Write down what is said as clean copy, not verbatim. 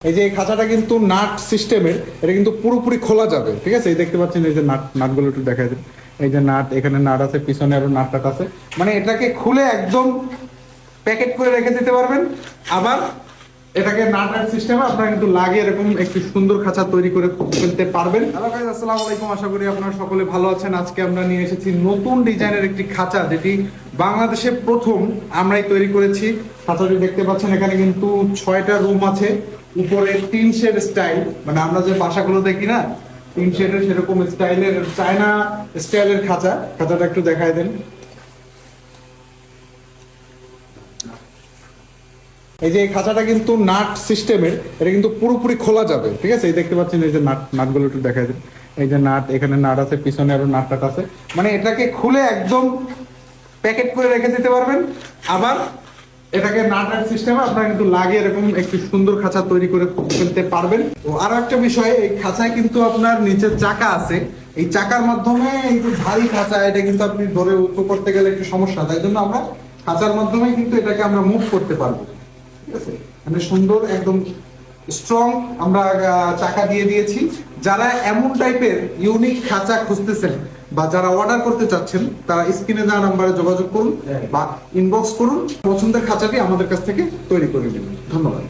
এই যে এই খাঁচাটা কিন্তু নাট সিস্টেমের, এটা কিন্তু পুরোপুরি খোলা যাবে। ঠিক আছে, এই দেখতে পাচ্ছেন এই যে নাটগুলো একটু দেখা যায়, এই যে নাট, এখানে নাট আছে, পিছনে আরো নাট আছে। মানে এটাকে খুলে একদম প্যাকেট করে রেখে দিতে পারবেন। আবার এটাকে নাটার সিস্টেমে আপনারা কিন্তু লাগিয়ে এরকম একটি সুন্দর খাঁচা তৈরি করে ফেলতে পারবেন। হ্যালো গাইস, আসসালামু আলাইকুম, আশা করি আপনারা সকলে ভালো আছেন। আজকে আমরা নিয়ে এসেছি নতুন ডিজাইনের একটি খাঁচা, যেটি বাংলাদেশে প্রথম আমরাই তৈরি করেছি। খাঁচাটি দেখতে পাচ্ছেন, এখানে কিন্তু 6টা রুম আছে, উপরে টিন শেড স্টাইল, মানে আমরা যে বাসাগুলো দেখি না টিন শেডের, সেরকম স্টাইলের, চায়না স্টাইলের খাঁচাটা একটু দেখায় দেন। এই যে এই খাঁচাটা কিন্তু নাট সিস্টেমের, এটা কিন্তু পুরোপুরি খোলা যাবে। ঠিক আছে, এই দেখতে পাচ্ছেন এই যে নাটগুলো একটু দেখা যায়, এই যে নাট, এখানে নাট আছে, পিছনে আরো নাট আছে। মানে এটাকে খুলে একদম প্যাকেট করে রেখে দিতে পারবেন। আবার এটাকে নাটার সিস্টেমে আপনারা কিন্তু লাগিয়ে এরকম একটি সুন্দর খাঁচা তৈরি করে ফেলতে পারবেন। ও আরো একটা বিষয়, এই খাঁচায় কিন্তু আপনার নিচে চাকা আছে। এই চাকার মাধ্যমে এই যে ভারী খাঁচা, এটা কিন্তু আপনি ধরে উঁচু করতে গেলে একটু সমস্যা, তাই জন্য আমরা খাঁচার মাধ্যমে কিন্তু এটাকে আমরা মুভ করতে পারবো। ঠিক আছে, মানে সুন্দর একদম স্ট্রং আমরা চাকা দিয়ে দিয়েছি। যারা এমন টাইপের ইউনিক খাঁচা খুঁজতেছেন বা যারা অর্ডার করতে চাচ্ছেন, তারা স্ক্রিনে দেওয়া নাম্বারে যোগাযোগ করুন বা ইনবক্স করুন, পছন্দের খাঁচাটি আমাদের কাছ থেকে তৈরি করে নেবেন। ধন্যবাদ।